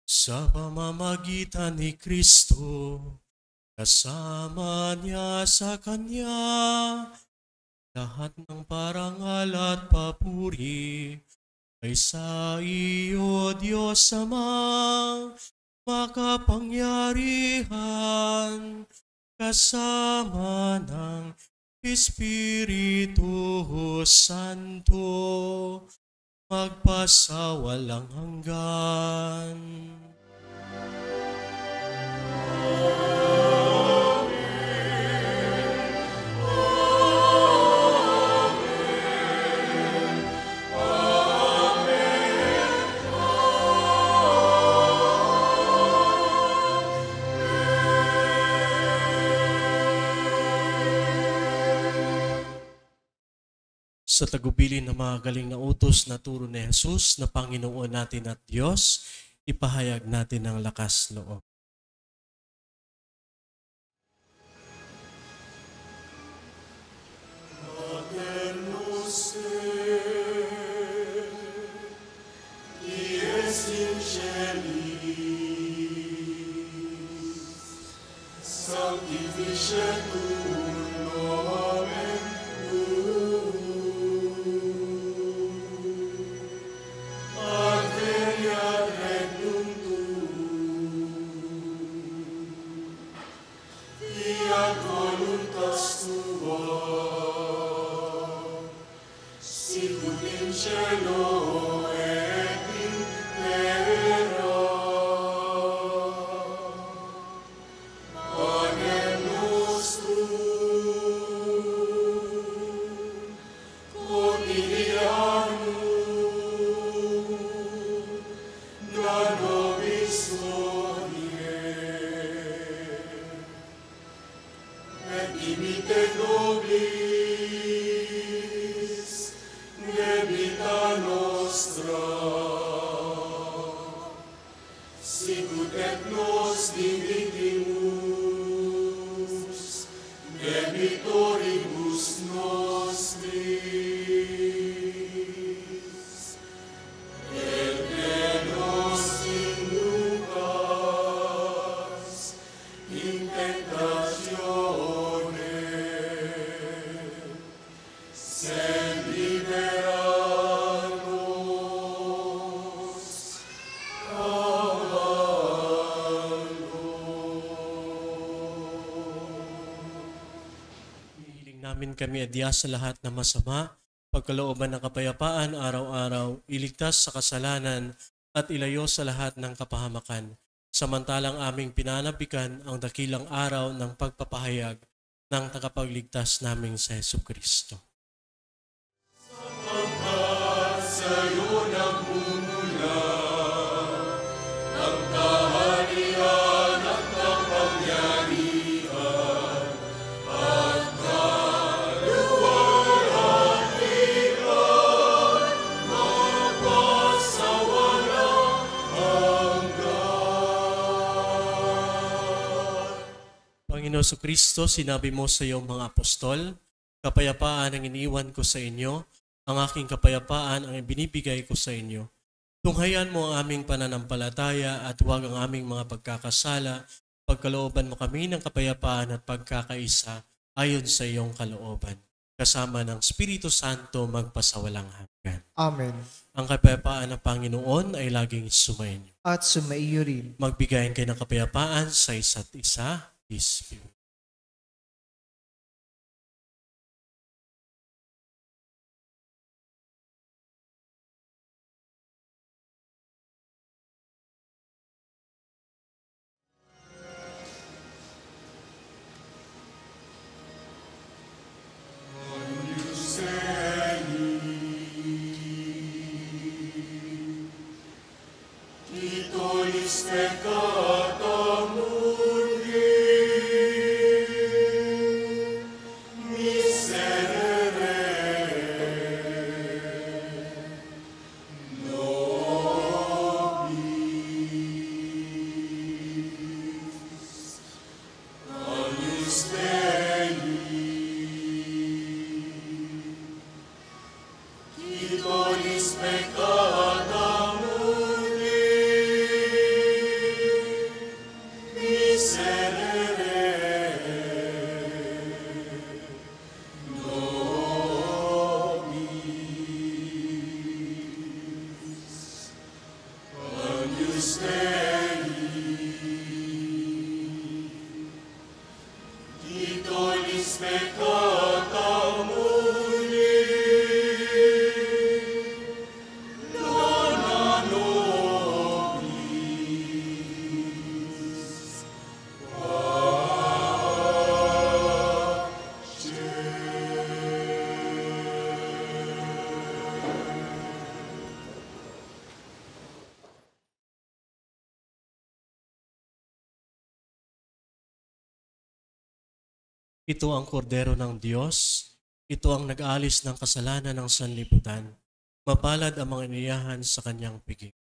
Sa pamamagitan ni Kristo, kasama niya sa Kanya, lahat ng parangal at papuri ay sa iyo, Diyos Ama, makapangyarihan, kasama ng Espiritu Santo, magpasawalang hanggan. Sa tagubilin ng mga galing na utos na turo ni Jesus na Panginoon natin at Diyos, ipahayag natin ang lakas loob. Kami adya sa lahat na masama, pagkalooban ng kapayapaan araw-araw, iligtas sa kasalanan at ilayo sa lahat ng kapahamakan. Samantalang aming pinanabikan ang dakilang araw ng pagpapahayag ng tagapagligtas naming sa Hesus Kristo. Sa iyo nagmumula ang kaharian at kapangyarihan at kaluwalhatian magpasawalang hanggan. Panginoon Kristo, sinabi mo sa iyong mga apostol, kapayapaan ang iniwan ko sa inyo, ang aking kapayapaan ang ibinibigay ko sa inyo. Tunghayan mo ang aming pananampalataya at huwag ang aming mga pagkakasala. Pagkalooban mo kami ng kapayapaan at pagkakaisa ayon sa iyong kalooban. Kasama ng Espiritu Santo magpasawalang hanggan. Amen. Ang kapayapaan ng Panginoon ay laging sumainyo. At sumaiyo rin. Magbigayin kayo ng kapayapaan sa isa't isa. Peace be with you. Ito ang kordero ng Diyos. Ito ang nag-alis ng kasalanan ng sanlibutan. Mapalad ang mga iniyahan sa kanyang piging.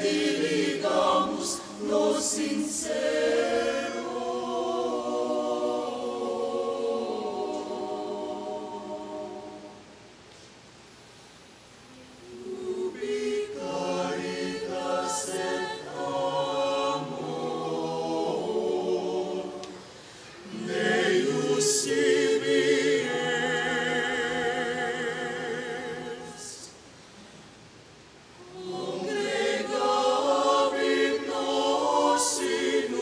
dirigamus nos sincero. Congregavit nos in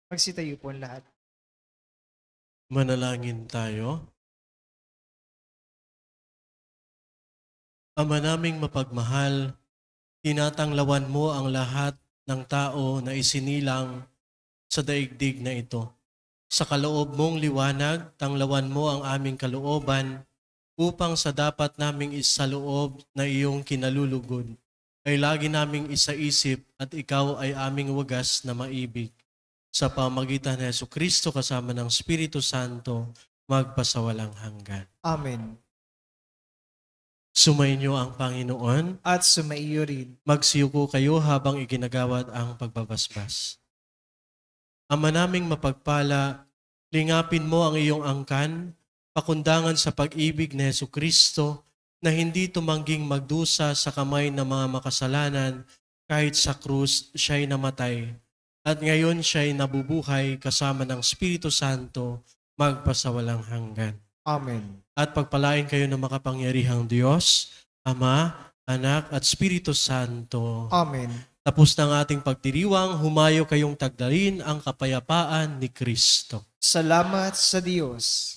Magsitayo po ang lahat. Manalangin tayo. Ama naming mapagmahal, tinatanglawan mo ang lahat ng tao na isinilang sa daigdig na ito. Sa kaloob mong liwanag, tanglawan mo ang aming kalooban upang sa dapat naming isaloob na iyong kinalulugod ay lagi naming isaisip at ikaw ay aming wagas na maibig. Sa pamagitan ni Jesucristo kasama ng Espiritu Santo, magpasawalang hanggan. Amen. Sumainyo ang Panginoon. At sumaiyo rin. Magsiyuko kayo habang iginagawad ang pagbabasbas. Ama naming mapagpala, lingapin mo ang iyong angkan, pakundangan sa pag-ibig ni Jesucristo na hindi tumangging magdusa sa kamay ng mga makasalanan kahit sa krus siya'y namatay. At ngayon siya'y nabubuhay kasama ng Espiritu Santo magpasawalang hanggan. Amen. At pagpalain kayo ng makapangyarihang Diyos, Ama, Anak at Espiritu Santo. Amen. Tapos ng ating pagdiriwang, humayo kayong tagdarin ang kapayapaan ni Kristo. Salamat sa Diyos.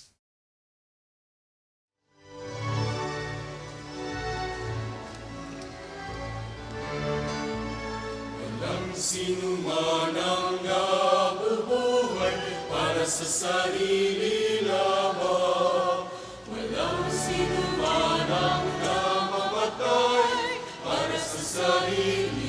Sino man ang nabubuhay para sa sarili lamang. Walang sino man ang namamatay para sa sarili